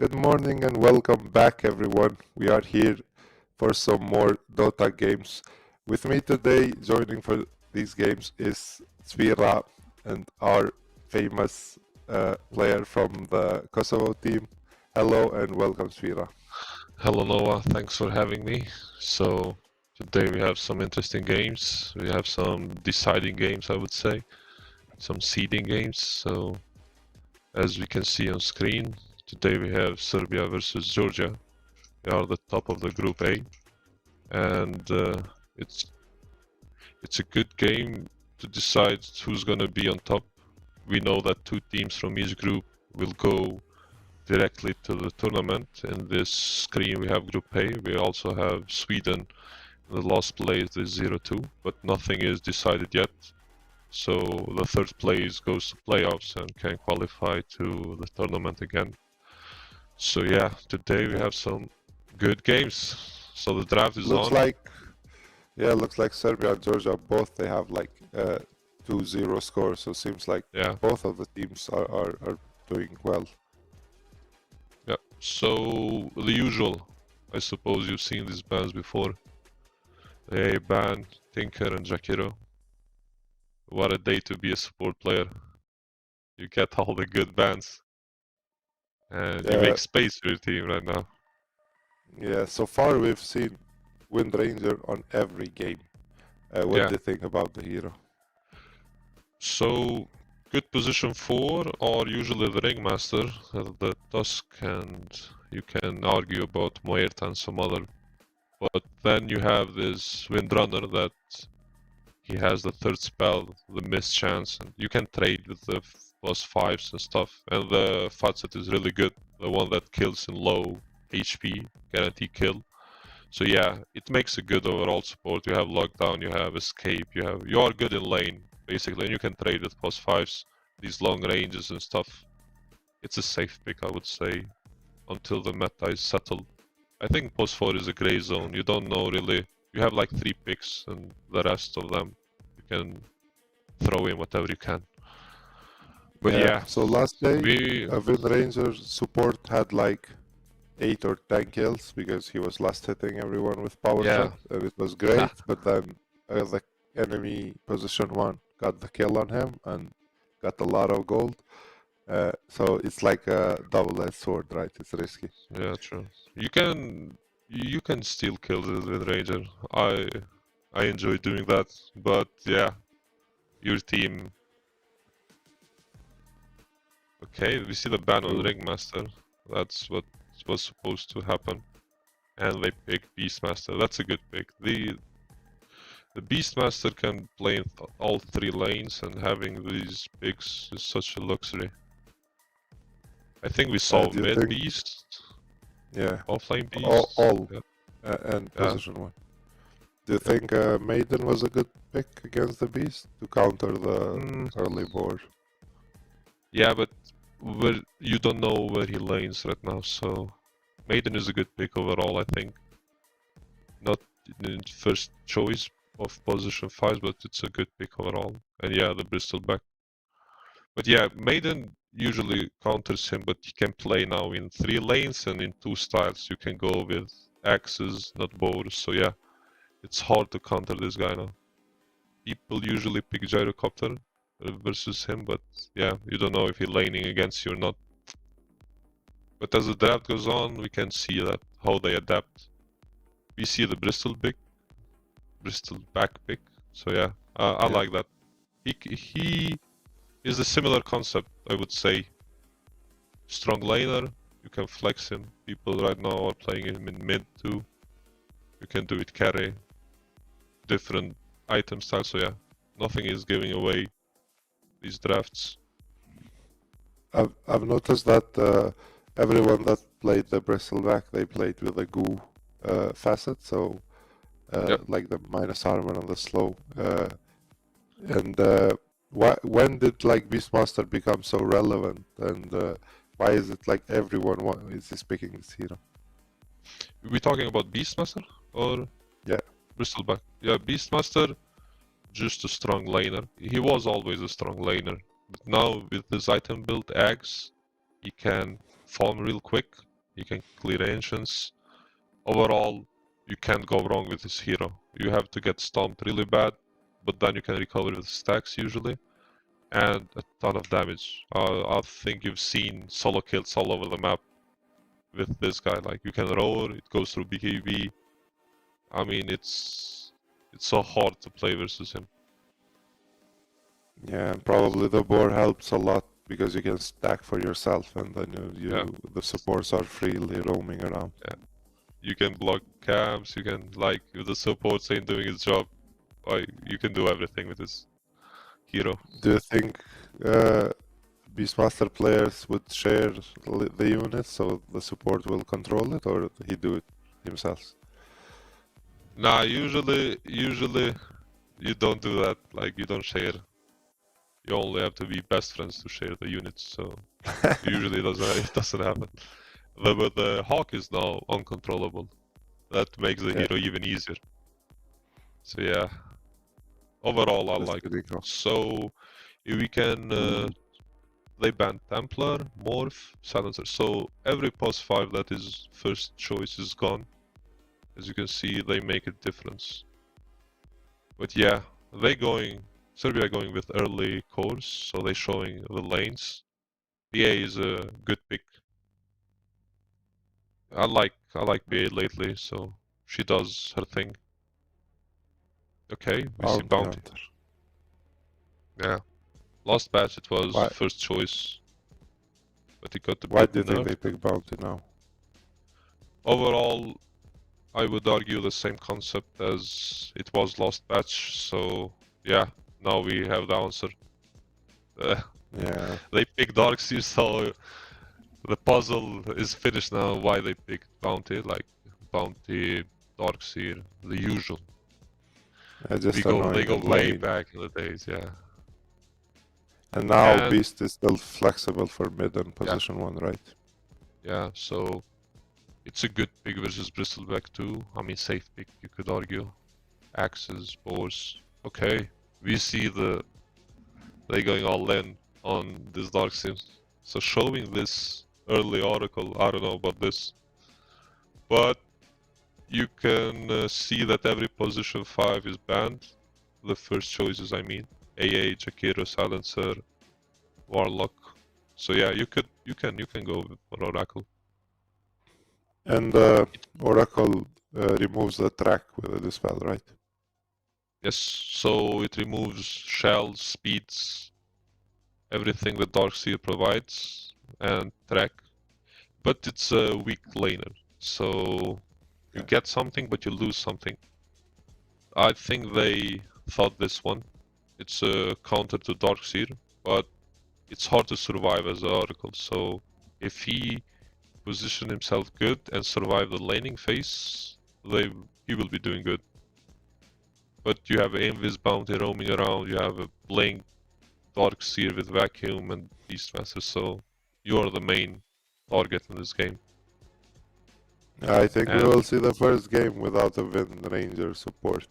Good morning and welcome back, everyone. We are here for some more Dota games. With me today, joining for these games, is Svira and our famous player from the Kosovo team. Hello and welcome, Svira. Hello Noah, thanks for having me. So today we have some interesting games. We have some deciding games, I would say, some seeding games. So as we can see on screen, today we have Serbia versus Georgia. They are the top of the Group A, and it's a good game to decide who's gonna be on top. We know that two teams from each group will go directly to the tournament. In this screen we have Group A. We also have Sweden in the last place is 0-2, but nothing is decided yet. So the third place goes to playoffs and can qualify to the tournament again. So yeah, today we have some good games. So the draft is Looks on. looks like Serbia and Georgia both they have like 2-0 score, so it seems like both of the teams are doing well. Yeah, so the usual. I suppose you've seen these bands before. Hey, Ban, Tinker and Jakiro. What a day to be a support player. You get all the good bands. And you make space for your team right now. Yeah, so far we've seen Wind Ranger on every game. What do you think about the hero? So, good position 4 are usually the Ringmaster, the Tusk, and you can argue about Moerta and some other. But then you have this Windrunner that he has the third spell, the miss chance, and you can trade with the +5s and stuff. And the Fatset is really good, the one that kills in low HP, guarantee kill. So yeah, it makes a good overall support. You have lockdown, you have escape, you are good in lane basically, and you can trade with +5s, these long ranges and stuff. It's a safe pick, I would say, until the meta is settled. I think +4 is a gray zone. You don't know really. You have like 3 picks, and the rest of them you can throw in whatever you can. But yeah. So last day, Wind Ranger support had like 8 or 10 kills because he was last hitting everyone with power shot, and it was great. But then the enemy position 1 got the kill on him and got a lot of gold. So it's like a double-edged sword, right? It's risky. Yeah, true. You can steal kills with Ranger. I enjoy doing that, but yeah, your team. Okay, we see the ban on Ringmaster. That's what was supposed to happen, and they pick Beastmaster. That's a good pick. The Beastmaster can play in all 3 lanes, and having these picks is such a luxury. I think we saw mid Beast. Yeah. Offlane Beast. And position 1. Do you think Maiden was a good pick against the Beast to counter the early board? Yeah, but you don't know where he lanes right now, so Maiden is a good pick overall, I think. Not the first choice of position 5, but it's a good pick overall. And yeah, the Bristol back. But yeah, Maiden usually counters him, but he can play now in 3 lanes and in 2 styles. You can go with axes, not bows, so yeah, it's hard to counter this guy now. People usually pick Gyrocopter versus him, but yeah, you don't know if he's laning against you or not. But as the draft goes on, we can see that how they adapt. We see the Bristol back pick, so yeah, I like that. He is a similar concept, I would say. Strong laner, you can flex him. People right now are playing him in mid too. You can do it carry. Different item styles, so yeah, nothing is giving away these drafts. I've noticed that everyone that played the Bristleback, they played with a goo facet, so like the minus armor and the slow. When did like Beastmaster become so relevant, and why is it like everyone is picking this hero? We're talking about Beastmaster or Bristleback? Yeah, Beastmaster, just a strong laner. He was always a strong laner, but now with this item build Axe, he can farm real quick. He can clear ancients. Overall, you can't go wrong with this hero. You have to get stomped really bad, but then you can recover with stacks usually, and a ton of damage. I think you've seen solo kills all over the map with this guy. Like, you can roar, it goes through BKB. I mean, it's so hard to play versus him. Yeah, and probably the board helps a lot because you can stack for yourself, and then the supports are freely roaming around. Yeah, you can block camps. You can, like, if the support ain't doing his job, you can do everything with this hero. Do you think Beastmaster players would share the unit so the support will control it, or he do it himself? Nah, usually you don't do that. Like, you don't share. You only have to be best friends to share the units. So usually it doesn't happen. But the Hawk is now uncontrollable. That makes the hero even easier. So yeah, overall I like it. Cool. So we can they ban Templar, Morph, Silencer. So every +5 that is first choice is gone. As you can see, they make a difference. But yeah, Serbia going with early cores, so they showing the lanes. BA is a good pick. I like BA lately, so she does her thing. Okay, we see Bounty. Yeah. Last batch it was first choice, but it got a bit nerfed. Why did they pick Bounty now? Overall, I would argue the same concept as it was last batch, so yeah, now we have the answer. Yeah. They picked Darkseer, so the puzzle is finished now. Why they picked Bounty, like Bounty, Darkseer, the usual. They go way back in the days, yeah. And now Beast is still flexible for mid and position 1, right? Yeah, so it's a good pick versus Bristleback too. I mean, safe pick, you could argue. Axes, boars. Okay, we see they going all in on this Darkseer. So showing this early article, I don't know about this, but you can see that every position 5 is banned. The first choices, I mean. AA, Jakiro, Silencer, Warlock. So yeah, you can go for Oracle. And Oracle removes the track with the dispel, right? Yes, so it removes shells, speeds, everything that Darkseer provides, and track. But it's a weak laner, so you get something, but you lose something. I think they thought this one. It's a counter to Darkseer, but it's hard to survive as an Oracle. So if he position himself good and survive the laning phase, he will be doing good. But you have Invis Bounty roaming around, you have a Blink, Darkseer with Vacuum and Beastmaster, so you are the main target in this game. I think we will see the first game without a Wind Ranger support.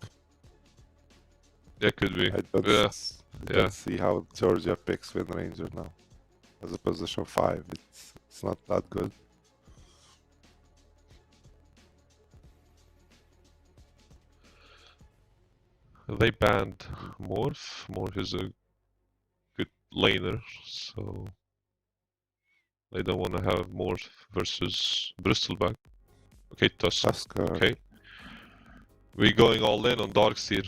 Yeah, could be. Let's see how Georgia picks Wind Ranger now. As a position 5, it's not that good. They banned Morph. Morph is a good laner, so they don't want to have Morph versus Bristleback. Okay, Tusk. Okay. We're going all in on Darkseer.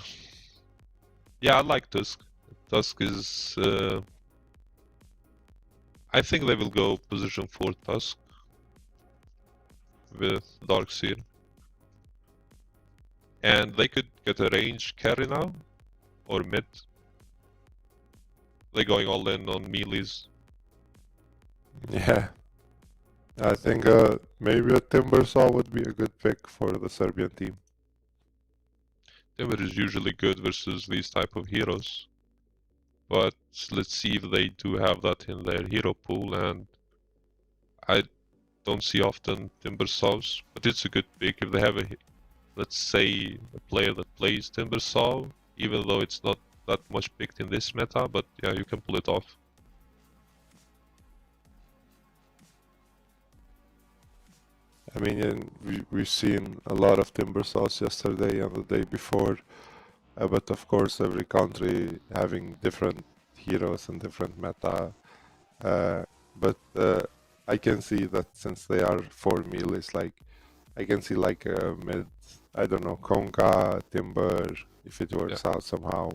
Yeah, I like Tusk. Tusk is... I think they will go position 4 Tusk with Darkseer. And they could get a range carry now, or mid. They're going all in on melees. Yeah. I think maybe a Timbersaw would be a good pick for the Serbian team. Timber is usually good versus these type of heroes. But let's see if they do have that in their hero pool, and I don't see often Timbersaws, but it's a good pick if they have let's say a player that plays Timbersaw, even though it's not that much picked in this meta, but yeah, you can pull it off. I mean, and we've seen a lot of timber saws yesterday and the day before, but of course every country having different heroes and different meta. But I can see that since they are 4 melees, like I can see like a mid, I don't know, Konka, Timber, if it works out somehow.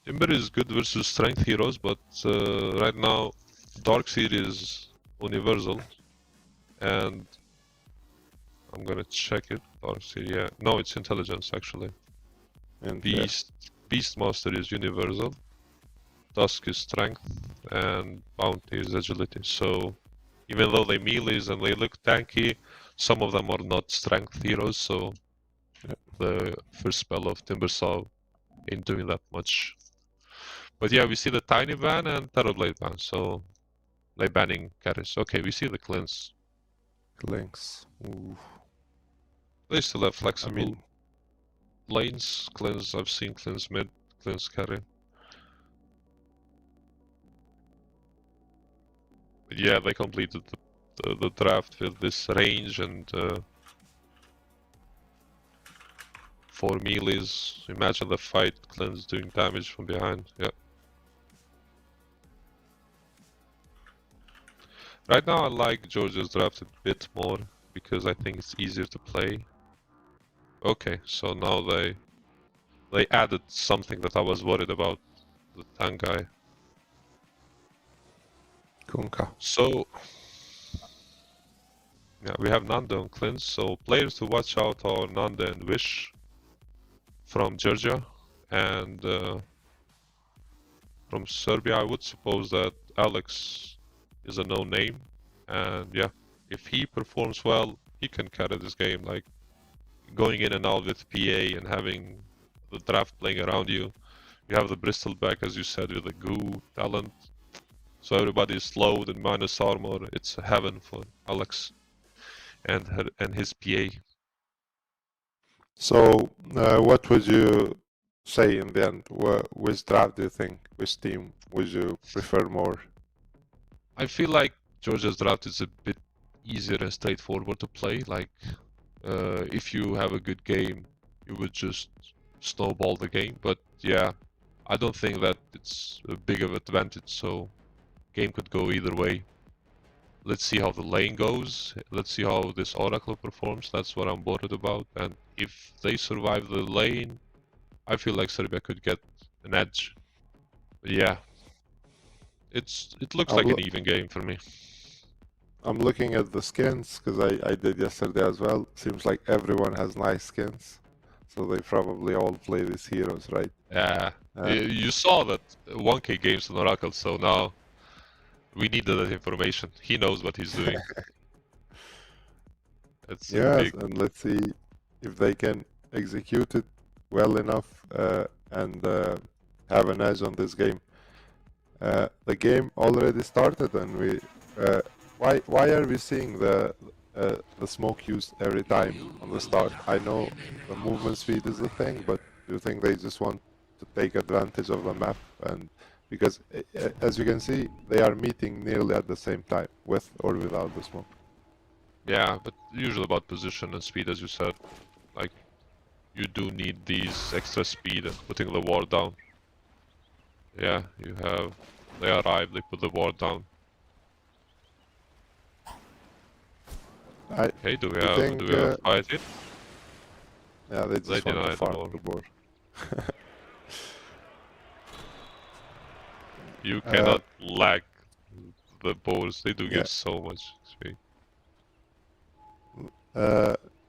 Timber is good versus strength heroes, but right now Darkseid is universal, and I'm gonna check it. Darkseid, yeah, no, it's intelligence actually. And Beastmaster is universal. Dusk is strength, and Bounty is agility. So even though they melees and they look tanky, some of them are not strength heroes. So the first spell of Timbersaw ain't doing that much. But yeah, we see the Tiny ban and Terrorblade ban, so they banning carries. Okay, we see the cleanse. Clinks. Ooh. They still have flexible lanes. Cleanse, I've seen cleanse mid, cleanse carry. But yeah, they completed the draft with this range and 4 melees. Imagine the fight, cleanse doing damage from behind. Yeah. Right now I like Georgia's draft a bit more because I think it's easier to play. Okay, so now they added something that I was worried about, the tank guy. Konka. So yeah, we have Nanda and Cleanse, so players to watch out are Nanda and Wish from Georgia, and from Serbia I would suppose that Alex is a known name, and yeah, if he performs well, he can carry this game, like going in and out with PA and having the draft playing around you. You have the Bristol back, as you said, with the goo talent, so everybody is slowed and minus armor. It's heaven for Alex and his PA. So, what would you say in the end? Which draft do you think? Which team would you prefer more? I feel like Georgia's draft is a bit easier and straightforward to play. Like, if you have a good game, you would just snowball the game. But yeah, I don't think that it's a big of advantage. So, game could go either way. Let's see how the lane goes. Let's see how this Oracle performs. That's what I'm worried about. And if they survive the lane, I feel like Serbia could get an edge. But yeah, it looks like an even game for me. I'm looking at the skins because I did yesterday as well. Seems like everyone has nice skins, so they probably all play these heroes, right? Yeah, you saw that 1K games on Oracle, so now we need that information. He knows what he's doing. It's Yes, big. and let's see if they can execute it well enough and have an edge on this game. The game already started, and we why are we seeing the smoke used every time on the start? I know the movement speed is the thing, but do you think they just want to take advantage of the map? And because as you can see, they are meeting nearly at the same time, with or without the smoke. Yeah, but usually about position and speed, as you said. Like, you do need these extra speed and putting the ward down. Yeah, you have. They arrive, they put the ward down. Okay, do we have a fight here? Yeah, they just want to farm the the board. You cannot lag the boards, they do give so much speed.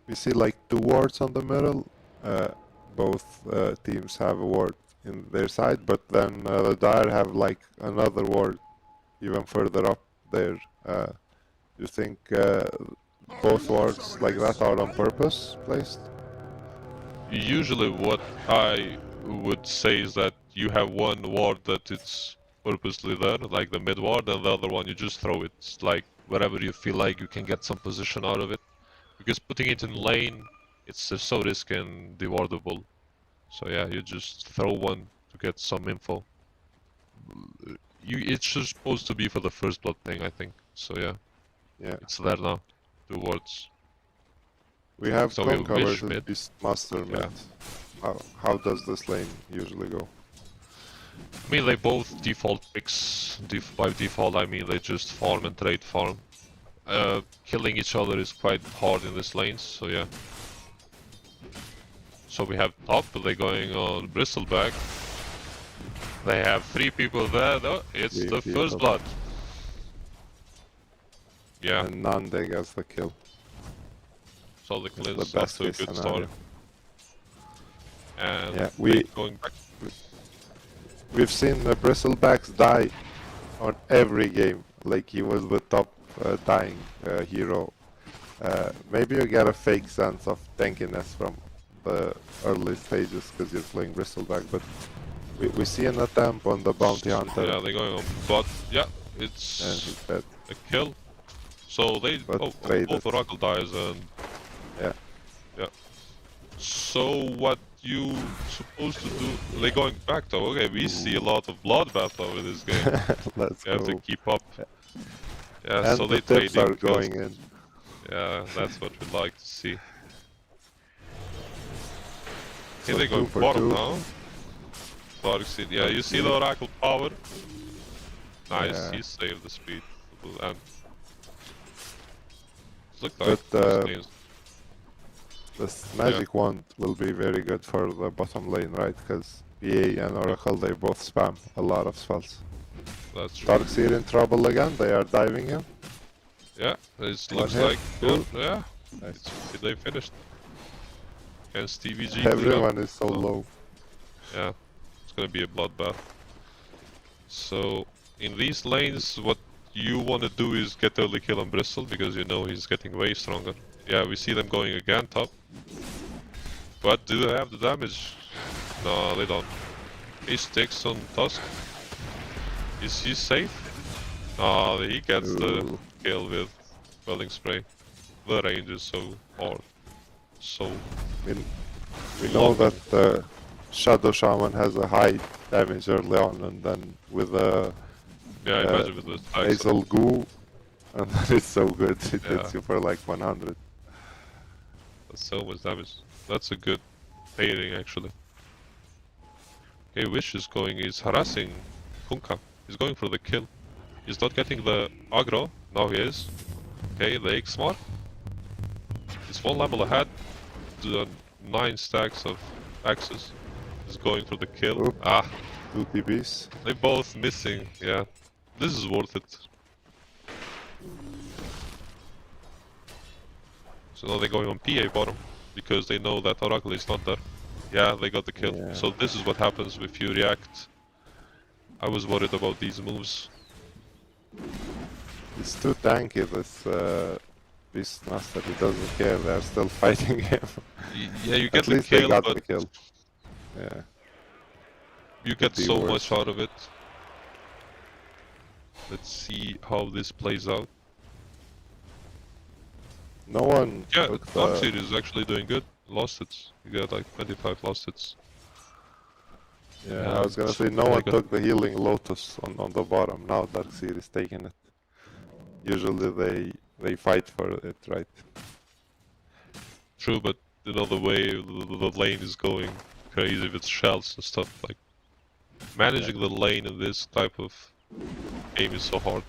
We see like 2 wards on the middle. Both teams have a ward in their side, but then the Dire have like another ward even further up there. You think both wards like that are on purpose placed? Usually what I would say is that you have one ward that it's purposely there, like the mid ward, and the other one you just throw it, like wherever you feel like you can get some position out of it. Because putting it in lane, it's so risky and dewardable. So yeah, you just throw one to get some info. It's just supposed to be for the first blood thing, I think. So yeah, Yeah, it's there now. towards. We have So we Tonka wish versus mid. Beastmaster mid. Yeah. How does this lane usually go? I mean, they both default picks. By default, I mean they just farm and trade farm. Killing each other is quite hard in this lane, so yeah. So we have top, but they're going on Bristleback. They have 3 people there, though. It's the first blood. Yeah. And Nande gets the kill. So the cleanse It's the off to a best good case start. scenario. And Yeah, going back. we've seen the Bristlebacks die on every game. Like he was the top dying hero. Maybe you get a fake sense of tankiness from the early stages because you're playing Bristleback, but we see an attempt on the bounty hunter. Yeah, they're going on bot. Yeah, And it's he's dead. a kill. So they both Oracle dies and yeah. So what you supposed to do? They're going back though. Okay, we see a lot of bloodbath over this game. Let's You have go. to keep up. Yeah, And so the they tips trading are kills. going in. Yeah, that's what we'd like to see. So Here they go 2 for bottom 2. now. Dark Seed. Yeah, you see the Oracle power. Nice, Yeah. he saved the speed. And look But, like those things. This magic wand will be very good for the bottom lane, right? Because PA and Oracle, they both spam a lot of spells. That's true. Darkseid in trouble again, they are diving him. Yeah, it One looks hit, like two. yeah. Nice. They finished. And Stevie G. Everyone is so Oh. low. Yeah, it's gonna be a bloodbath. So in these lanes, what you want to do is get early kill on Bristle because you know he's getting way stronger. Yeah, we see them going again top. But do they have the damage? No, they don't. He sticks on Tusk. Is he safe? No, he gets the Ooh. kill with Welling Spray. The range is so hard. So We know that Shadow Shaman has a high damage early on, and then with a yeah, imagine with the stacks. nasal goo, and then it's so good, it Yeah. hits you for like 100. That's so much damage. That's a good pairing actually. Okay, Wish is going, he's harassing Kunka. He's going for the kill. He's not getting the aggro. Now he is. Okay, the X-Mark. He's 1 level ahead. To the 9 stacks of axes. He's going for the kill. Oop. Ah, 2 TBs. they're both missing. Yeah, this is worth it. So now they're going on PA bottom because they know that Oracle is not there. Yeah, they got the kill. Yeah. So this is what happens if you react. I was worried about these moves. It's too tanky, this Beastmaster, he doesn't care, they're still fighting him. Yeah, you At get the least they kill, got but the kill. Yeah. you get be so worse. much out of it. Let's see how this plays out. No one Yeah, took Darkseid is actually doing good. Lost hits. You got like 25 lost hits. Yeah, I was gonna say no very one good. took the healing lotus on the bottom. Now Darkseid is taking it. Usually they fight for it, right? True, but you know the way the lane is going crazy with shells and stuff. Like managing the lane in this type of game is so hard.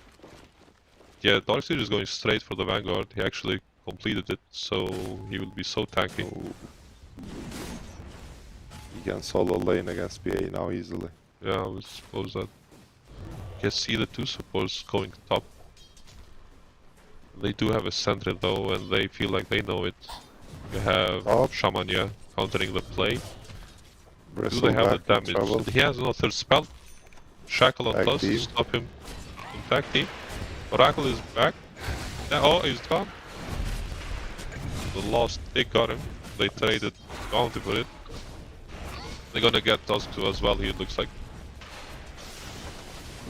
Yeah, Darkseid is going straight for the Vanguard. He actually completed it, so he will be so tanky. So he can solo lane against PA now easily. Yeah, I would suppose that. You can see the 2 supports going top. They do have a sentry though, and they feel like they know it. You have Top. Shamanya countering the play. Do Bristle they have the back in damage? trouble. He has no third spell. Shackle on Back Tusk to deep. stop him. In tag team. Oracle is back. Yeah, oh, he's gone. The lost, they got him. They traded bounty for it. They're gonna get Tusk too as well, he looks like.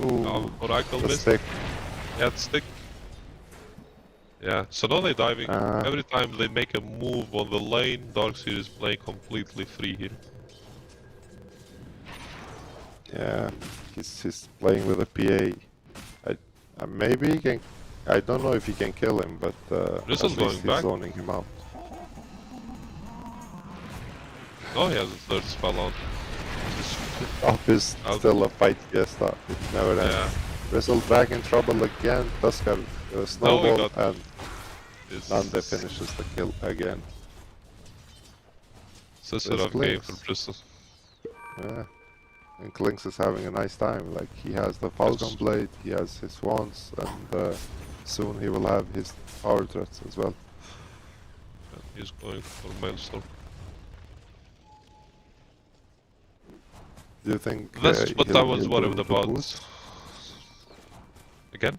Ooh, Oracle the missed. stick. Yeah, stick. Yeah, so now they're diving. Ah. Every time they make a move on the lane, Darkseid is playing completely free here. Yeah, he's playing with a PA. Maybe he can I don't know if he can kill him, but at Bristle's least going he's back. zoning him out. Oh, he has a third spell on. Up is still a fight fiesta. It never ends. Yeah. Bristle back in trouble again. Tusker snowball and Nande finishes the kill again. Sister of game for Bristol. Yeah. And Klinks is having a nice time. Like, he has the Falcon Blade, he has his Swans, and soon he will have his power threats as well. Yeah, he's going for Maelstrom. Do you think that's what I was worried about? Boost? Again?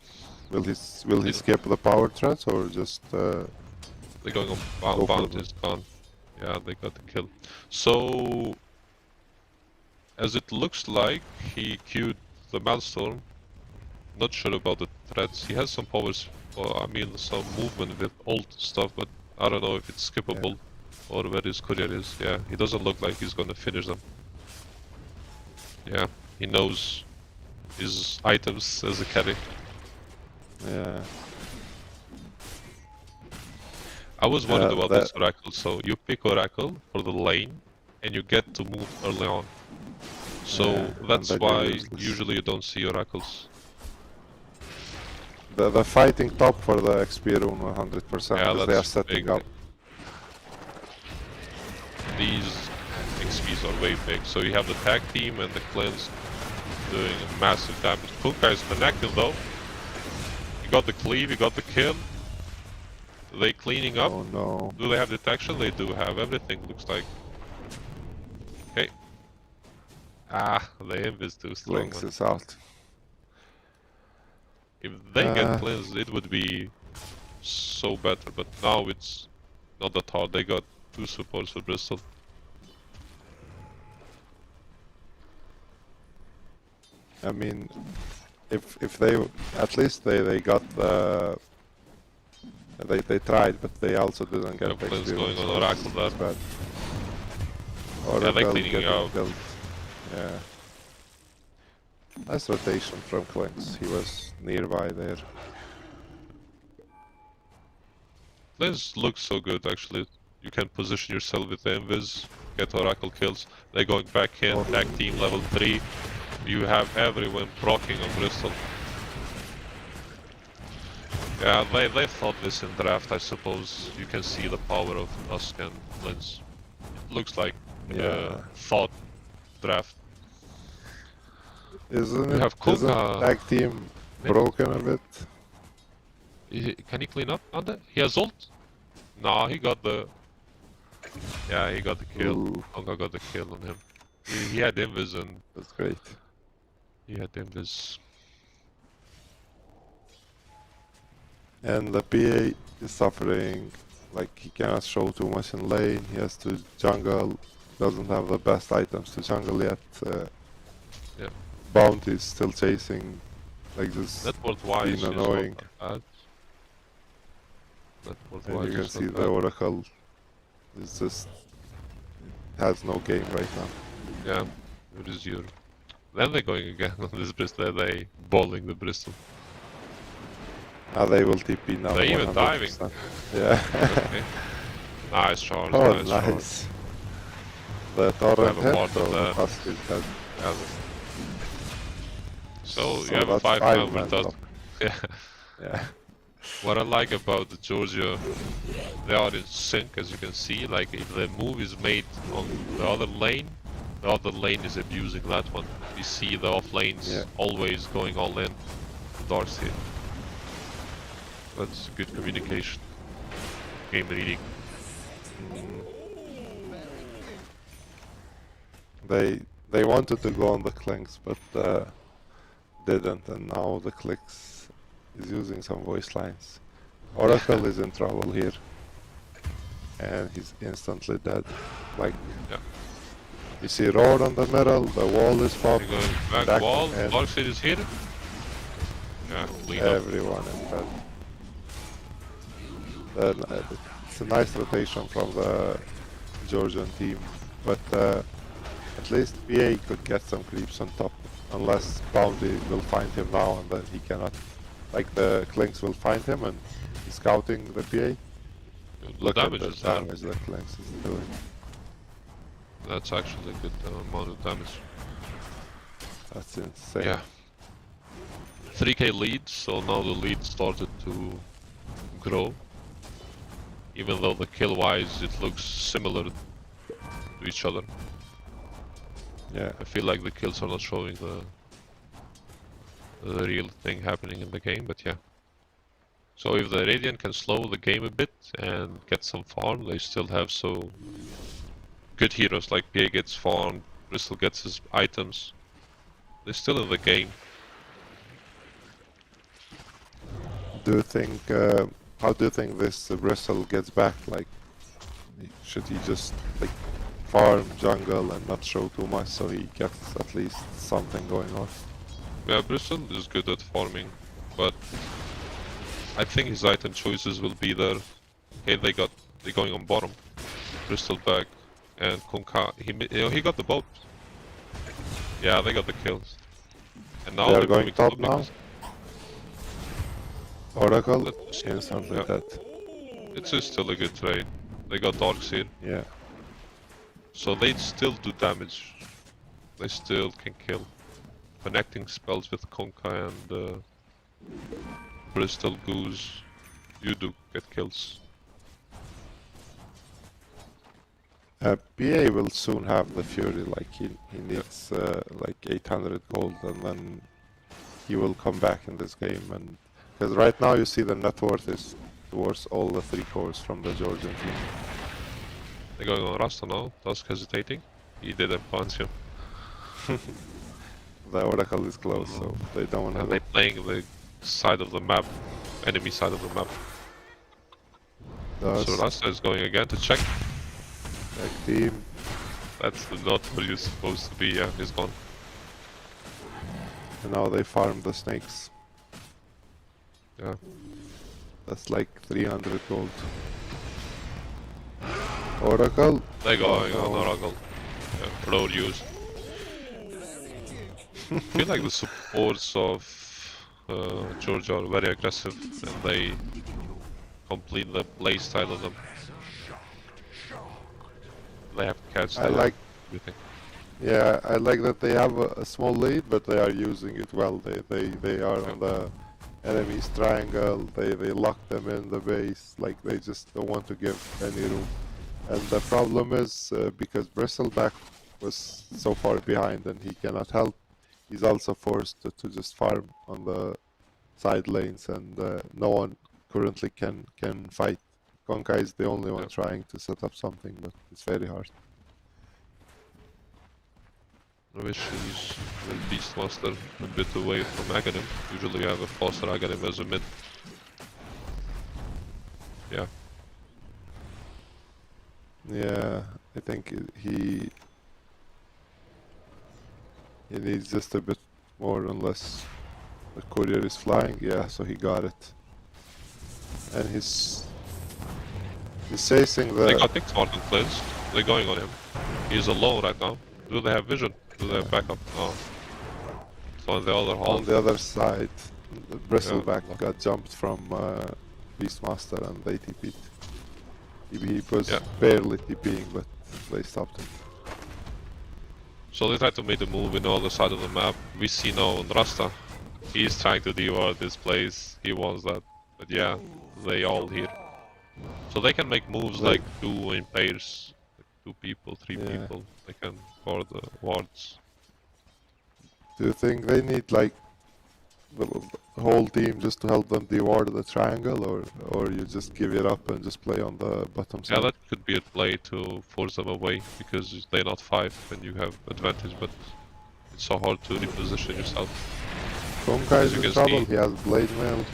Will he skip the power threats or just they're going on bound is gone. Yeah, they got the kill. So as it looks like he queued the Maelstrom. Not sure about the threats. He has some powers, I mean some movement with old stuff, but I don't know if it's skippable or where his courier is. Yeah, he doesn't look like he's gonna finish them. Yeah, he knows his items as a carry. Yeah. I was worried about this Oracle, so you pick Oracle for the lane and you get to move early on. So that's why usually you don't see Oracles. The fighting top for the XP rune 100% because they are setting up. These XPs are way big, so you have the tag team and the cleanse doing massive damage. Kuka is connected though. You got the cleave, you got the kill. Are they cleaning up? Oh no. Do they have detection? They do have everything, looks like. Okay. Ah, the inv is too strong. Lynx is out. If they get cleansed, it would be so better, but now it's not that hard. They got 2 supports for Bristol. I mean, if they at least they got the they tried, but they also didn't get the experience going so on Oracle there. Bad. Yeah, they're cleaning out. Yeah. Nice rotation from Klinks. He was nearby there. This looks so good actually. You can position yourself with the invis, get Oracle kills. They're going back in, tag team level 3. You have everyone proccing on Bristol. Yeah, they thought this in draft, I suppose. You can see the power of Tusk and Lens. It looks like thought draft. Isn't tag team broken a bit? Can he clean up on that? He has ult? Nah, he got the... Yeah, he got the kill. Konga got the kill on him. He had invis and... That's great. He had invis. And the PA is suffering, like he cannot show too much in lane, he has to jungle, doesn't have the best items to jungle yet. Bounty is still chasing, like this, being annoying. And you can see the Oracle is just, has no game right now. Yeah, it is your... Then they're going again on this Bristol, they bowling the Bristol. They will TP now. They're even diving. Yeah. Okay. Nice Charles. Oh, nice. The torrent hit, so the Tusk is dead. Yeah. So you have a 5-man Tusk. Yeah. Yeah. What I like about the Georgia, they are in sync, as you can see. Like if the move is made on the other lane is abusing that one. You see the off lanes always going all in. Darcy. That's good communication. Game reading. They wanted to go on the Klinks, but didn't, and now the Klinks is using some voice lines. Oracle is in trouble here, and he's instantly dead. Like, you see Roar on the middle, the wall is popped. Back wall, Darkseid is here. Yeah, clean everyone is dead. It's a nice rotation from the Georgian team, but at least PA could get some creeps on top, unless Bounty will find him now and then he cannot like the Clinks will find him and he's scouting the PA. The damage at is the there. damage that Clinks is doing. That's actually a good amount of damage. That's insane. Yeah. 3k lead, so now the lead started to grow. Even though the kill wise it looks similar to each other. Yeah. I feel like the kills are not showing the real thing happening in the game, but yeah. So if the Radiant can slow the game a bit and get some farm, they still have so good heroes like PA gets farm, Bristol gets his items. They're still in the game. Do you think? How do you think this Bristol gets back? Like, should he just like farm jungle and not show too much so he gets at least something going on? Yeah, Bristol is good at farming, but I think his item choices will be there. Okay, they're going on bottom. Bristol back and Konka. He got the boat. Yeah, they got the kills. And now They're going moving top to the now. biggest. Oracle, Let's- yeah, something like yeah. that. It's still a good trade. They got Darks here, Yeah. so they still do damage. They still can kill. Connecting spells with Konka and Bristol Goose, you do get kills. PA will soon have the Fury, like he needs like 800 gold and then he will come back in this game. And because right now you see the net worth is towards all the 3 cores from the Georgian team. They're going on Rasta now, Tusk hesitating. He didn't punch him. The Oracle is close, so they don't want to And go. they're playing the side of the map, enemy side of the map. So Rasta is going again to check. Like team. That's not where you're supposed to be, yeah, he's gone. And now they farm the snakes. Yeah. That's like 300 gold. Oracle. They're going Oh, on no. Oracle. Yeah, road use. I feel like the supports of Georgia are very aggressive and they complete the playstyle of them. They have to catch I like. everything. Yeah, I like that they have a small lead, but they are using it well. They are on the enemy's triangle. They lock them in the base. Like they just don't want to give any room. And the problem is because Bristleback was so far behind and he cannot help. He's also forced to just farm on the side lanes, and no one currently can fight. Konka is the only one trying to set up something, but it's very hard. I wish he's the Beastmaster a bit away from Aghanim. Usually you have a faster Aghanim as a mid. Yeah. Yeah, I think he needs just a bit more unless the courier is flying. Yeah, so he got it. And he's chasing the... They got Nick Martin cleansed. They're going on him. He's alone right now. Do they have vision? Do they have backup? No. So on the other half. On the other side, the Bristleback got jumped from Beastmaster and they TP'd. He was barely TPing, but they stopped him. So they tried to make the move in the other side of the map. We see now on Rasta. He's trying to devour this place. He wants that. But yeah, they all here. So they can make moves like 2 in pairs. Like 2 people, 3 people. They can guard the wards. Do you think they need like the whole team just to help them devour the triangle, or you just give it up and just play on the bottom side? Yeah, that could be a play to force them away, because they're not 5 and you have advantage, but it's so hard to reposition yourself. Konka is in trouble, he has blade mail.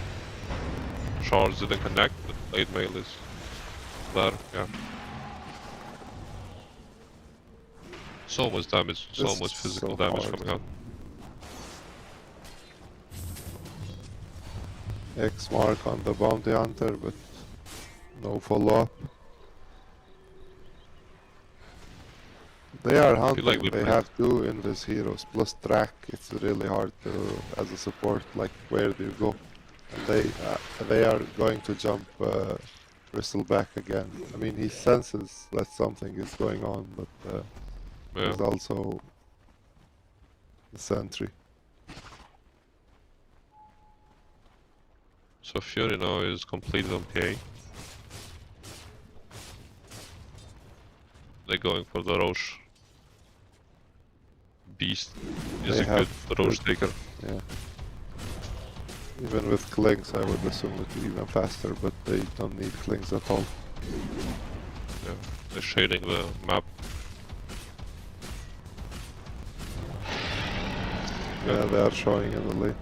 Shards didn't connect, but blade mail is there, yeah. So much damage, so much physical damage coming out. X mark on the bounty hunter, but no follow-up. They are hunting, like they have 2 in these heroes, plus track. It's really hard to, as a support, like where do you go? They are going to jump Bristleback again. I mean, he senses that something is going on, but Yeah. there's also the sentry. So Fury now is completed on PA. They're going for the Roche. Beast is They a good have Roche good- taker. Yeah. Even with Klings, I would assume it's even faster, but they don't need Klings at all. Yeah, they're shading the map. Yeah, they are showing in the lane.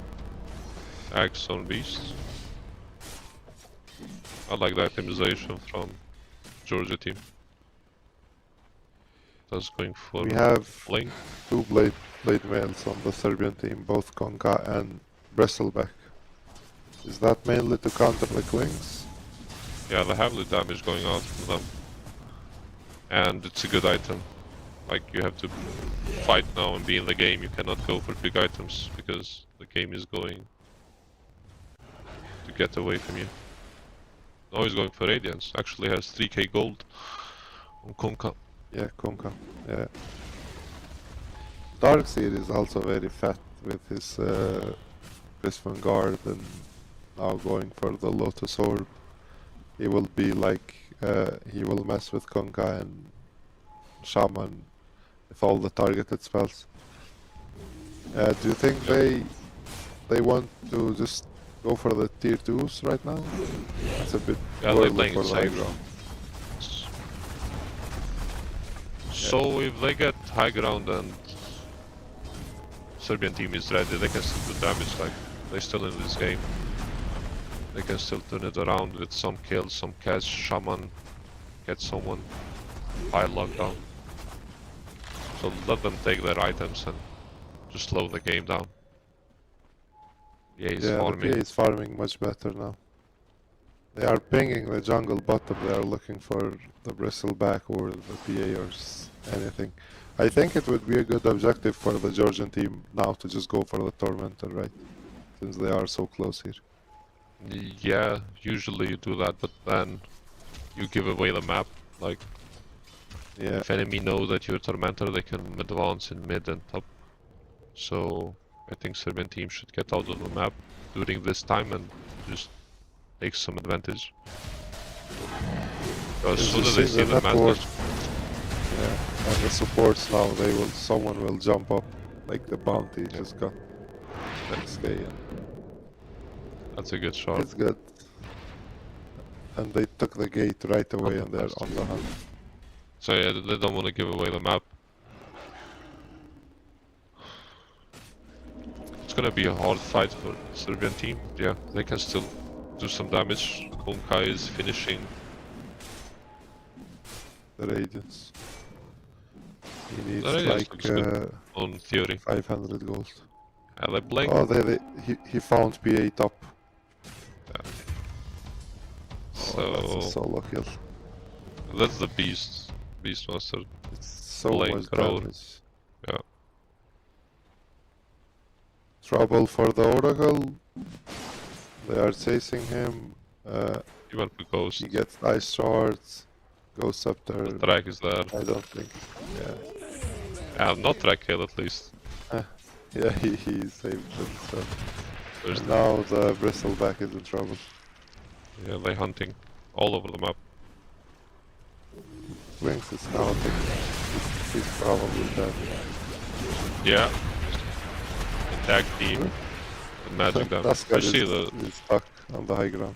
Axe on Beast. I like the itemization from Georgia team. That's going for We have lane. two blade mails on the Serbian team, both Konka and Bristleback. Is that mainly to counter the Klings? Yeah, they have the damage going out from them. And it's a good item. Like, you have to fight now and be in the game. You cannot go for big items because the game is going to get away from you. Now he's going for Radiance. Actually has 3k gold on Konka. Yeah, Konka. Yeah. Darkseid is also very fat with his Prism Guard and now going for the Lotus Orb. He will be like, he will mess with Konka and Shaman with all the targeted spells. Do you think they want to just go for the tier 2s right now? It's a bit Yeah, they're early playing for it the high safe. ground. So if they get high ground and Serbian team is ready, they can still do damage. Like, they're still in this game. They can still turn it around with some kills, some catch, Shaman, get someone, high lockdown. So let them take their items and just slow the game down. Yeah, he's Yeah, the farming. PA is farming much better now. They are pinging the jungle bottom, they are looking for the Bristleback or the PA or anything. I think it would be a good objective for the Georgian team now to just go for the Tormentor, right? Since they are so close here. Yeah, usually you do that, but then you give away the map. Like, Yeah, if enemy know that you're Tormentor, they can advance in mid and top. So I think Serbian team should get out of the map during this time and just take some advantage. As As soon you as they see see the the map, network, yeah, and the supports now, someone will jump up, like the bounty just got 6k and that's a good shot. it's good. And they took the gate right away and they're Fantastic. on the hunt. So yeah, they don't want to give away the map. It's gonna be a hard fight for Serbian team. Yeah, they can still do some damage. Konka is finishing. The Radiance. He needs The Radiance like looks good. On theory. 500 gold. And they blink. Oh, he found PA top. So Oh, that's a solo kill. that's the beast. Beastmaster. It's so Playing much crowd. damage. Yeah. Trouble for the Oracle. They are chasing him. He went for Ghost. He gets Ice Shards. Ghost Scepter. The track is there. I don't think. Yeah. Not track kill at least. Yeah, he saved himself. There's And now the Bristleback is in trouble. Yeah, they hunting all over the map. Lynx is counting. He's probably dead. Yeah. The tag team. The magic damage. Tusker I see the. is stuck on the high ground.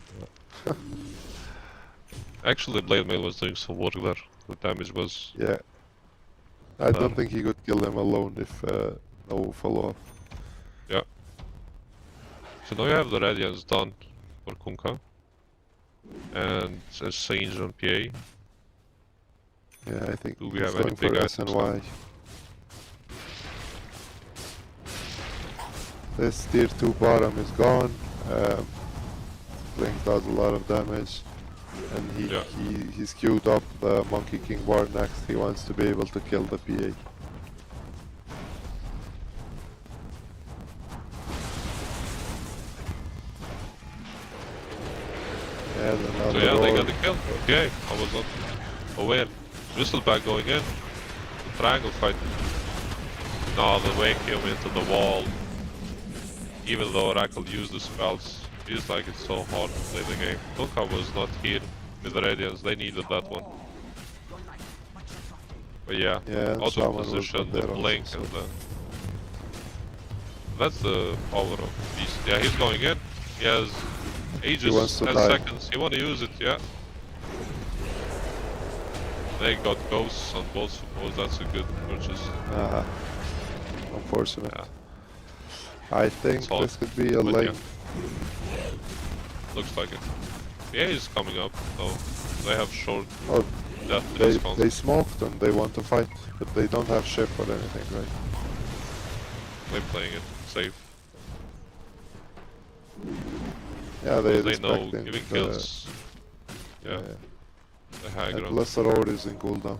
Actually, Blade Mail was doing some work there. The damage was. Yeah. I don't think he could kill him alone if no follow-up. Yeah. So now you have the Radiance done for Kunka. And a Sage on PA. Yeah, I think Do we he's have any going for big SNY. This tier 2 bottom is gone. Blink does a lot of damage. And he's queued up the Monkey King Bar next. He wants to be able to kill the PA. And So another yeah, they roar. got the kill. Okay, I was not aware. Bristleback going in. The triangle fight. No, the Wake came into the wall. Even though Oracle used the spells, feels like it's so hard to play the game. Kunkka was not here with the Radiance, they needed that one. But yeah, out of position, the blink and the... That's the power of Beast. Yeah, he's going in. He has ages, 10 seconds. He wanna use it, yeah. They got ghosts on both suppose. That's a good purchase. Unfortunate. Yeah. I think this could be a lane. Yeah. Looks like it. PA is coming up, though. They have short death response. They smoked and they want to fight, but they don't have ship or anything, right? They're playing it safe. Yeah, they know giving kills. Yeah. The high ground. Lesser Ord is in cooldown.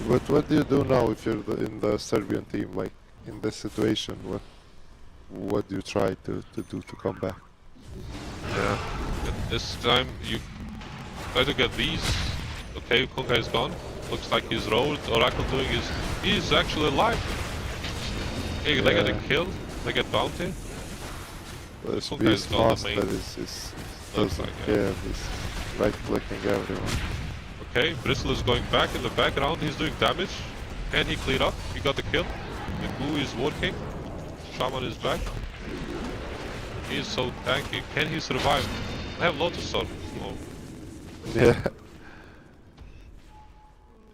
But what do you do now if you're in the Serbian team, like in this situation? What do you try to do to come back? Yeah, at this time you try to get these. Okay, Kunkka is gone. Looks like he's rolled. Oracle doing he's actually alive. Okay, they get a kill. They get bounty. This Kunkka is gone. The main. Doesn't care. He's right clicking everyone. Okay, Bristle is going back in the background, he's doing damage. Can he clear up? He got the kill. The goo is working. Shaman is back. He is so tanky. Can he survive? I have Lotus Orb. Oh. Yeah.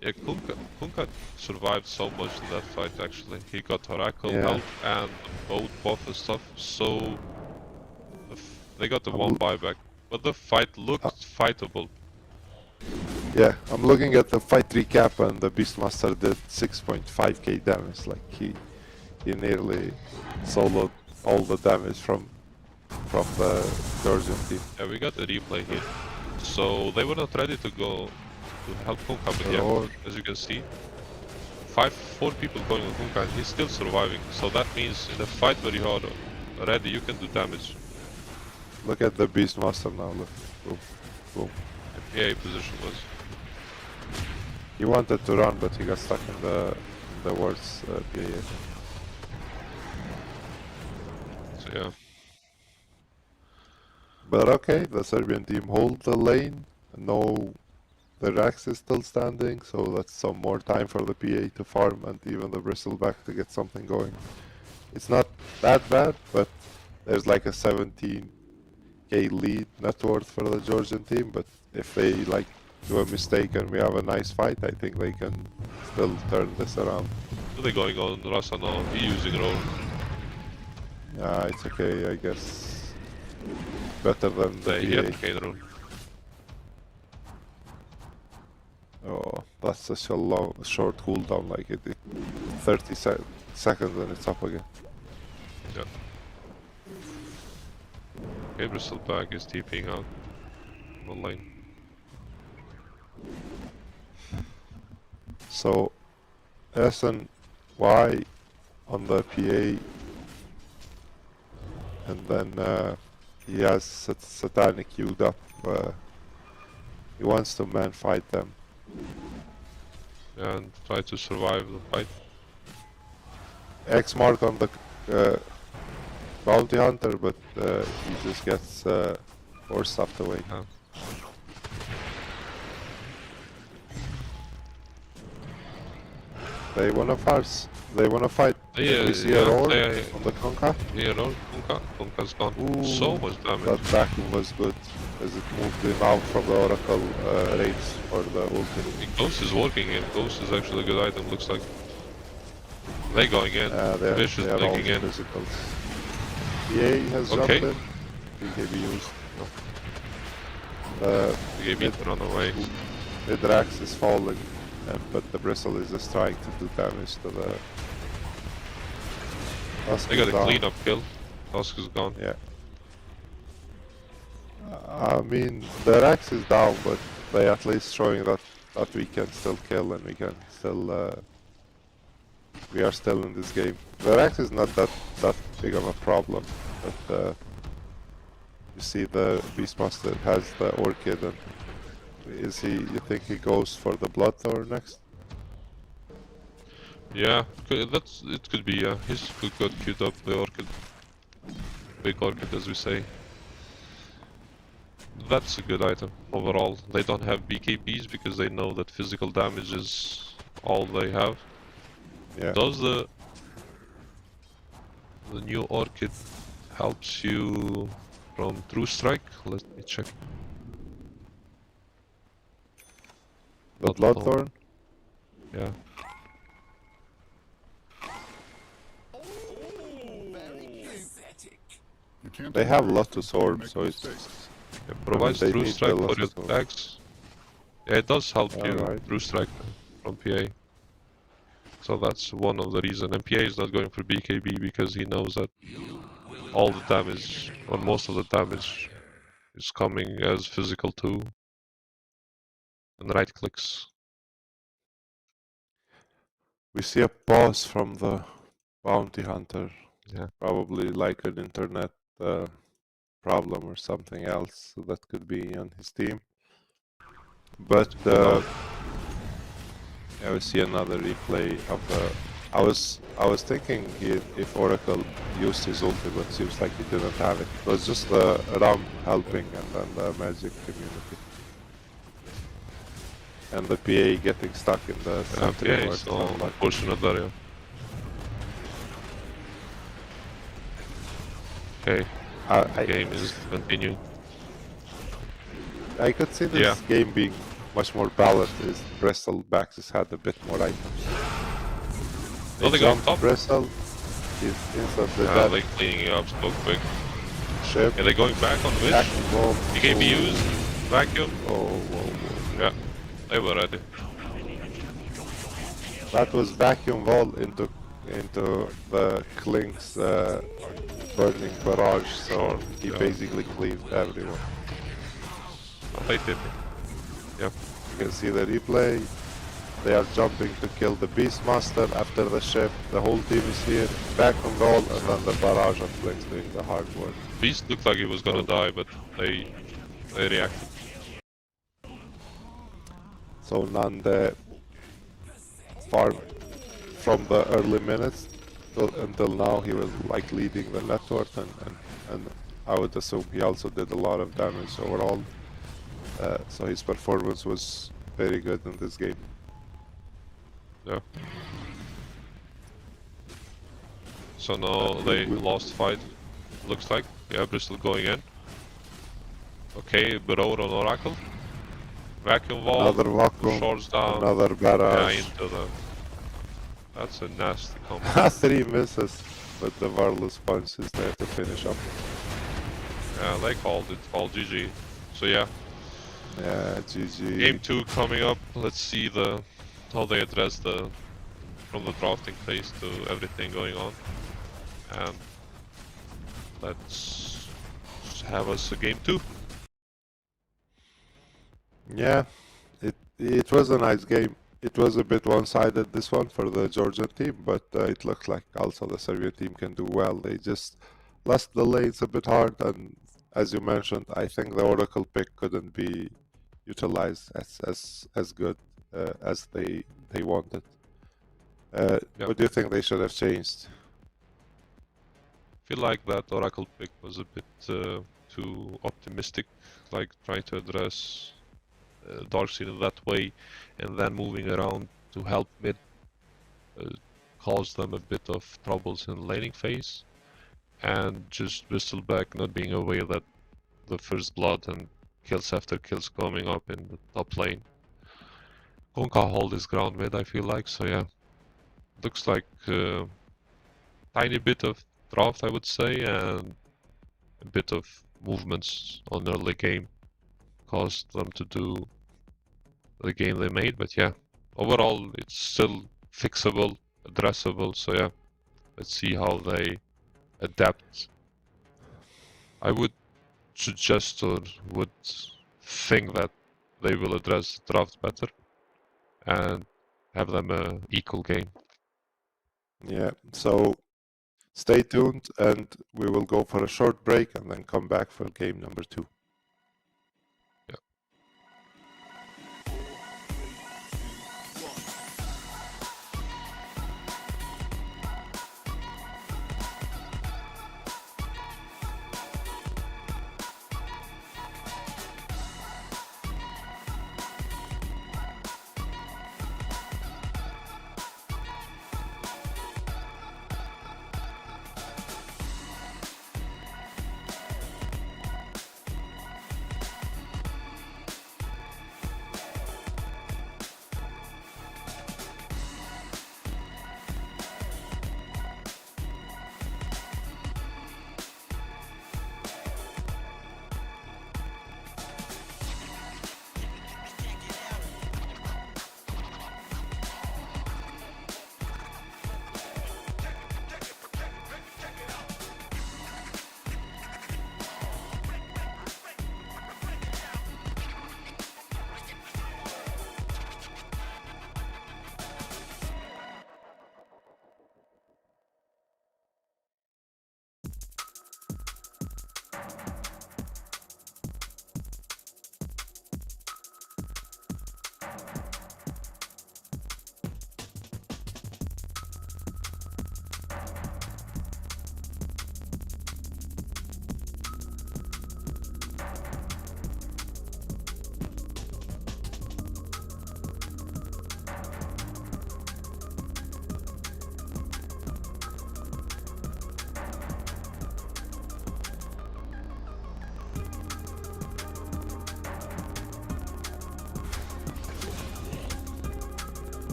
Yeah, Kunkka survived so much in that fight actually. He got Oracle out and both buff and stuff, so they got the one buyback. But the fight looked fightable. Yeah, I'm looking at the fight recap and the Beastmaster did 6.5k damage, like he nearly soloed all the damage from the Georgian team. Yeah, we got the replay here. So they were not ready to go to help Kunkka, but yeah, as you can see, 4 people going on Kunkka and he's still surviving. So that means in a fight where you are ready, you can do damage. Look at the Beastmaster now, look. Boom, boom. The PA position was... He wanted to run, but he got stuck in the worst PA. So yeah. But okay, the Serbian team hold the lane. No, the Rax is still standing, so that's some more time for the PA to farm and even the Bristleback to get something going. It's not that bad, but there's like a 17k lead net worth for the Georgian team, but if they like do a mistake and we have a nice fight, I think they can still turn this around. Are they going on Rasa now? He using roll. Yeah, it's okay, I guess. Better than the PA. Oh, that's such a short cooldown, like it 30 seconds and it's up again. Yeah. Okay, Bristleback is TPing out online. So S and Y on the PA, and then he has Satanic queued up. He wants to man fight them. And try to survive the fight. X mark on the bounty hunter, but he just gets forced up the way. Yeah. They wanna farce. They wanna fight. Yeah, we see a roar on the Kunkka. Yeah, roar. Kunkka's gone. Ooh, so much damage. That backing was good, as it moved him out from the Oracle range for the ulti. Ghost is working here. Ghost is actually a good item, looks like. They going in. Vicious blinking in. Physicals. PA has jumped in. BKB used. BKB run away. The Drax is falling. But the Bristle is just trying to do damage to the... They got a cleanup kill. Tusk is gone. Yeah. I mean, the Rax is down, but they at least showing that we can still kill and we can still... we are still in this game. The Rax is not that big of a problem. But you see the Beastmaster has the Orchid, and you think he goes for the Bloodthorn next? Yeah, it could be, yeah. He's got queued up the Orchid. Big Orchid, as we say. That's a good item overall. They don't have BKBs because they know that physical damage is all they have. Yeah. Does the new Orchid helps you from True Strike? Let me check. The Bloodthorn? Yeah. They have Lotus Orb, so it provides True Strike for your Orb. attacks. Yeah, it does help you, right. True Strike from PA. So that's one of the reasons. And PA is not going for BKB because he knows that all the damage, or most of the damage, is coming as physical too. And right clicks. We see a pause from the bounty hunter. Yeah. Probably like an internet problem or something else that could be on his team. But yeah, we see another replay of the. I was thinking if Oracle used his ulti, but seems like he didn't have it. It was just the Ram helping and then the magic community. And the PA getting stuck in the PA is unfortunate there, yeah. Okay, the game is continuing. I could see this game being much more balanced if Bristol Baxis had a bit more items. They go on top. Bristol is instantly dead. They're cleaning it up so quick. Ship. Yeah, they're going back on Witch. BKB used. Vacuum. Whoa. Yeah, they were ready. That was vacuum wall into the Klink's burning barrage, so he basically cleaved everyone. They did it. Yeah. You can see the replay. They are jumping to kill the Beastmaster after the ship. The whole team is here. Vacuum wall, and then the barrage of Klink's doing the hard work. Beast looked like he was gonna die, but they reacted. So Nande farm from the early minutes until now, he was like leading the network, and I would assume he also did a lot of damage overall. So his performance was very good in this game. Yeah. So now they lost fight, looks like. Yeah, Bristol going in. Okay, Burrow on Oracle. Vacuum wall. Another vacuum. Shorts down. Another barrage. Yeah, into the. That's a nasty combo. 3 misses, but the Varlus punch is there to finish up. Yeah, they called it. Called GG. So yeah. Yeah, GG. Game 2 coming up. Let's see how they address from the drafting phase to everything going on. And let's have us a game 2. Yeah, it was a nice game. It was a bit one-sided, this one, for the Georgian team, but it looked like also the Serbian team can do well. They just lost the lanes a bit hard, and as you mentioned, I think the Oracle pick couldn't be utilized as good as they wanted. What do you think they should have changed? I feel like that Oracle pick was a bit too optimistic, like trying to address Darkseid in that way, and then moving around to help mid caused them a bit of troubles in the laning phase, and just Bristleback not being aware that the first blood and kills after kills coming up in the top lane. Gonka hold his ground mid, I feel like, so yeah. Looks like tiny bit of draft, I would say, and a bit of movements on early game caused them to do the game they made, but yeah, overall it's still fixable, addressable, so yeah, let's see how they adapt. I would suggest or would think that they will address draft better and have them a equal game. Yeah, so Stay tuned, and we will go for a short break and then come back for game number 2.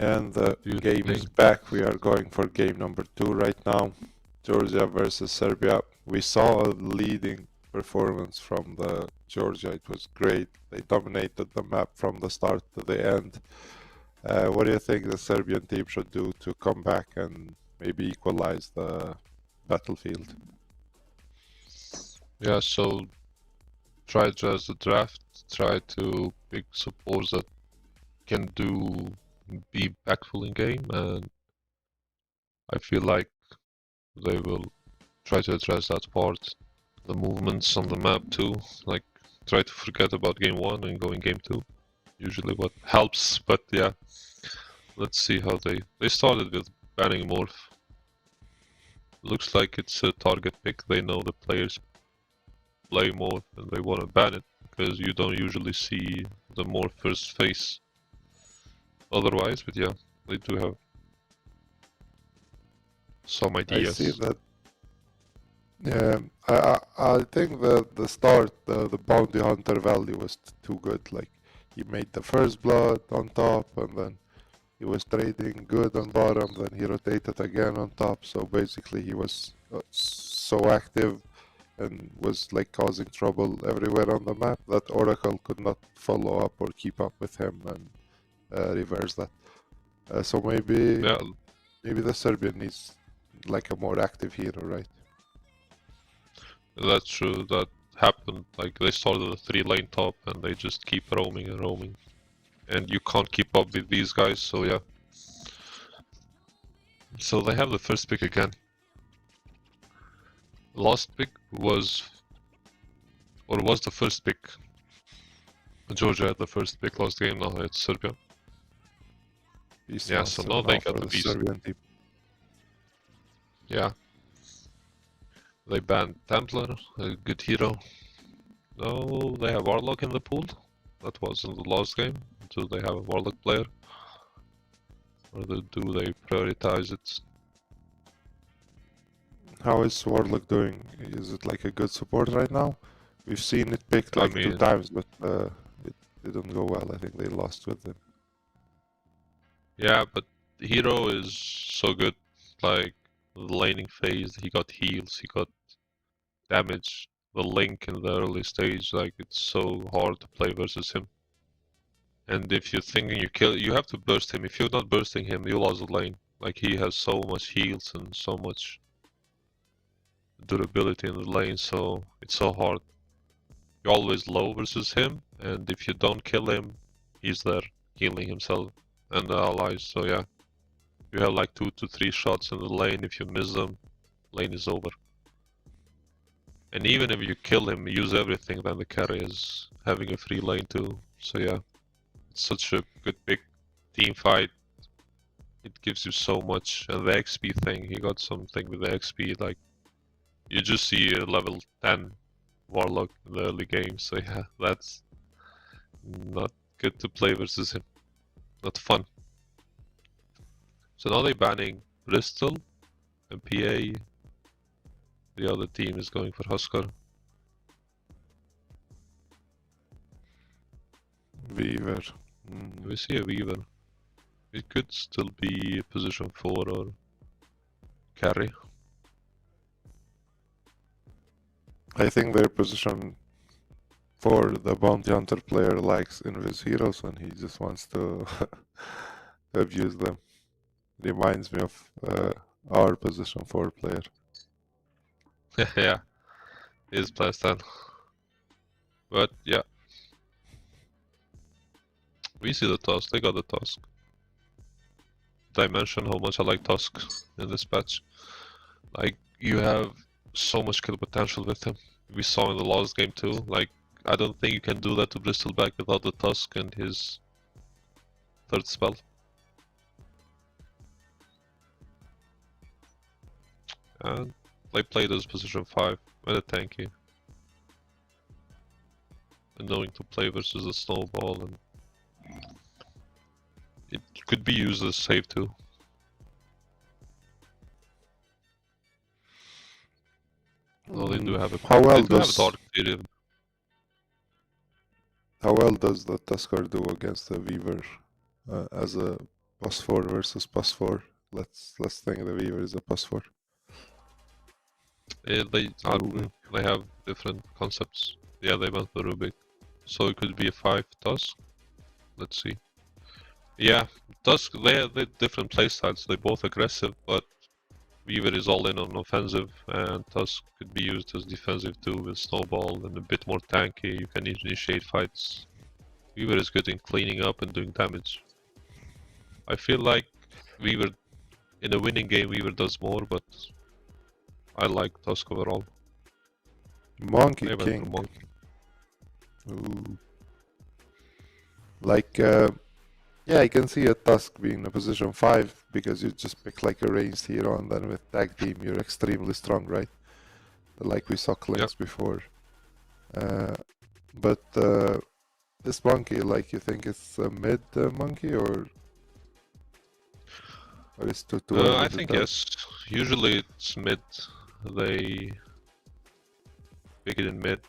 And the Do you game is think? back. We are going for game number 2 right now. Georgia versus Serbia. We saw a leading performance from the Georgia. It was great. They dominated the map from the start to the end. What do you think the Serbian team should do to come back and maybe equalize the battlefield? Yeah, so try to address the draft, try to pick supports that can be impactful in game, and I feel like they will try to address that part. The movements on the map too, like try to forget about game 1 and go in game 2. Usually what helps, but yeah. Let's see how they started with banning Morph. Looks like it's a target pick. They know the players play Morph and they want to ban it because you don't usually see the Morph first face otherwise, but yeah, they do have some ideas. I see that. Yeah, I think that the start, the bounty hunter value was too good. Like he made the first blood on top, and then he was trading good on bottom. Then he rotated again on top. So basically, he was so active and was like causing trouble everywhere on the map that Oracle could not follow up or keep up with him and reverse that. So maybe Yeah, maybe the Serbian needs like a more active hero, right? that's true. That happened. Like they started a 3-lane top and they just keep roaming and roaming. And you can't keep up with these guys, so yeah. So they have the first pick again. Last pick was the first pick. Georgia had the first pick last game, now it's Serbia. Yeah, so now they got the beast. Serbian team. Yeah. They banned Templar, a good hero. Now they have Warlock in the pool. That was in the last game. Do they have a Warlock player? Or do they prioritize it? How is Warlock doing? Is it like a good support right now? We've seen it picked like 2 times, but it didn't go well. I think they lost with him. Yeah, but hero is so good. Like the laning phase, he got heals, he got damage. The link in the early stage, like it's so hard to play versus him. And if you're thinking you have to burst him. If you're not bursting him, you lose the lane. Like he has so much heals and so much durability in the lane, so it's so hard. You're always low versus him, and if you don't kill him, he's there healing himself and the allies. So yeah, you have like 2 to 3 shots in the lane. If you miss them, lane is over. And even if you kill him, use everything, then the carry is having a free lane too. So yeah, it's such a good big team fight. It gives you so much. And the XP thing, he got something with the XP, like you just see a level 10 Warlock in the early game. So yeah, that's not good to play versus him. Not fun. So now they're banning Bristol and PA. The other team is going for Huskar. Weaver. We see a Weaver. It could still be position 4 or carry. I think their position 4, the bounty hunter player likes invis heroes and he just wants to abuse them. Reminds me of our position 4 player. Yeah, his playstyle. But yeah, we see the task. They got the task. Did I mention how much I like Tusk in this patch? Like, you have so much kill potential with him. We saw in the last game too. Like, I don't think you can do that to Bristleback without the Tusk and his third spell. And they played as position 5 with a tanky. And knowing to play versus a snowball, and it could be used as save too. No, they do have a how well does Dark Theory. How well does the Tusker do against the Weaver as a +4 versus +4. Let's think the Weaver is a +4. They have different concepts. Yeah, they went for Rubik. So it could be a 5 Tusk. Let's see. Yeah, Tusk, they have different playstyles. They're both aggressive, but Weaver is all in on offensive, and Tusk could be used as defensive too with Snowball and a bit more tanky. You can initiate fights. Weaver is good in cleaning up and doing damage. I feel like Weaver, in a winning game, Weaver does more, but I like Tusk overall. Monkey I went King. for Monkey. Ooh. Like, yeah, I can see a Tusk being a position 5 because you just pick like a ranged hero, and then with tag team you're extremely strong, right? Like we saw Clinks before. But this monkey, like, you think it's a mid monkey or is too early I to think tell? yes. Usually it's mid. They pick it in mid,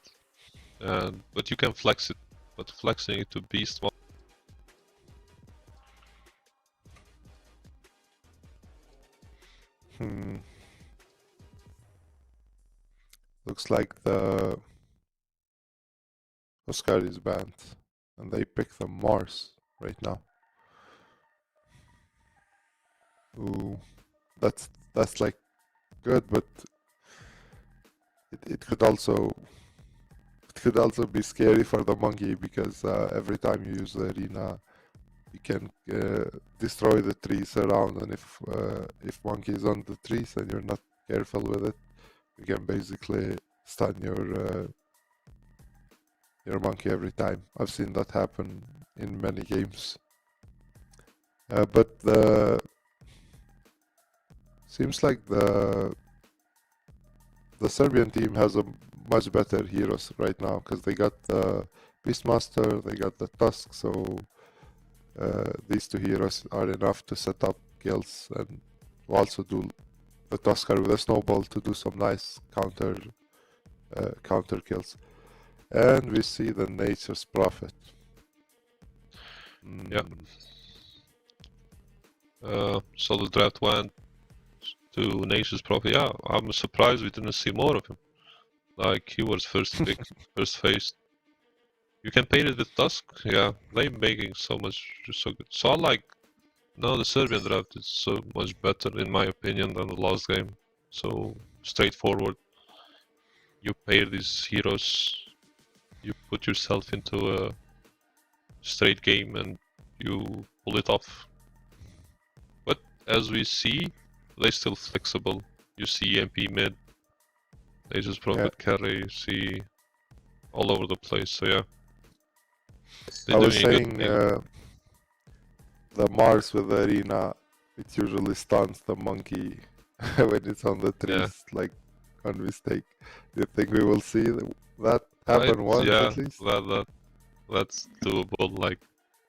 but you can flex it. But flexing it to beast mode. Looks like the Oscar is banned, and they pick the Mars right now. Ooh, that's like good, but it could also be scary for the monkey because every time you use the arena, you can destroy the trees around, and if monkey is on the trees and you're not careful with it, you can basically stun your monkey every time. I've seen that happen in many games. But seems like the Serbian team has a much better heroes right now because they got the Beastmaster, they got the Tusk, so these two heroes are enough to set up kills and also do the Tusker with a Snowball to do some nice counter kills. And we see the Nature's Prophet. Yeah. So the draft went to Nature's Prophet. Yeah, I'm surprised we didn't see more of him. Like, he was first pick, first phase. You can pair it with Tusk. Yeah, they making so good. So I like, now the Serbian draft is so much better in my opinion than the last game. So straightforward. You pair these heroes, you put yourself into a straight game and you pull it off. But as we see, they're still flexible. You see MP mid, they just Prophet carry, you see all over the place, so yeah. I was saying the Mars with the arena, it usually stuns the monkey when it's on the trees, like on mistake. Do you think we will see that happen once at least? That's doable. Like,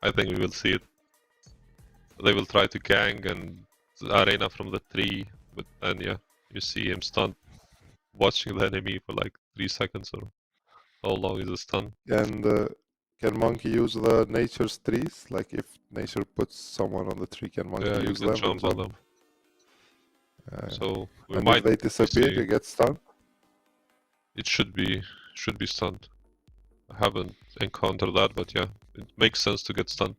I think we will see it. They will try to gang and arena from the tree, but then yeah, you see him stunned, watching the enemy for like 3 seconds or how long is a stun. And can monkey use the nature's trees? Like if nature puts someone on the tree, can monkey use them? Jump on them. So we and might if they disappear, you get stunned? It should be stunned. I haven't encountered that, but yeah, it makes sense to get stunned.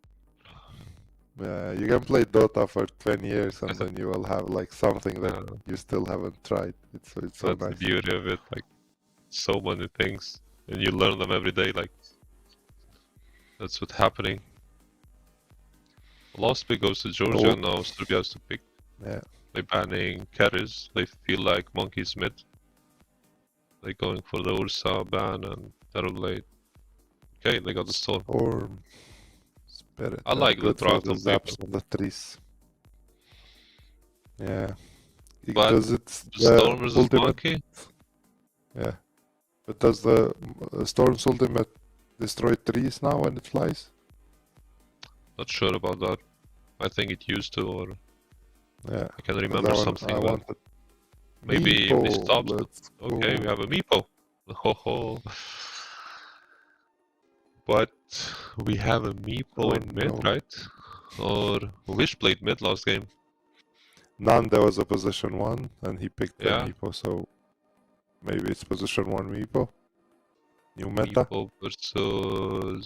You can play Dota for 20 years and then you will have like something that you still haven't tried. It's so That's nice. The beauty of it, like so many things, and you learn them every day. Like that's what's happening. The last pick goes to Georgia. Now Serbia has to pick. Yeah. They're banning carries. They feel like monkeys mid. They're going for the Ursa ban and Terrorblade. Okay, they got the storm. Storm. Spirit. I like the draft on paper. On the trees. Yeah. But because it's the Storm versus ultimate... monkey? Yeah. But does the Storm's ultimate destroy trees now when it flies? Not sure about that. I think it used to, or yeah. I can remember something. Maybe Meepo. they stopped. Okay, we have a Meepo. Ho ho. But we have a Meepo in mid, right? or Wish played mid last game. Nanda was a position 1 and he picked the Yeah. Meepo, so maybe it's position 1 Meepo. New meta. Meepo versus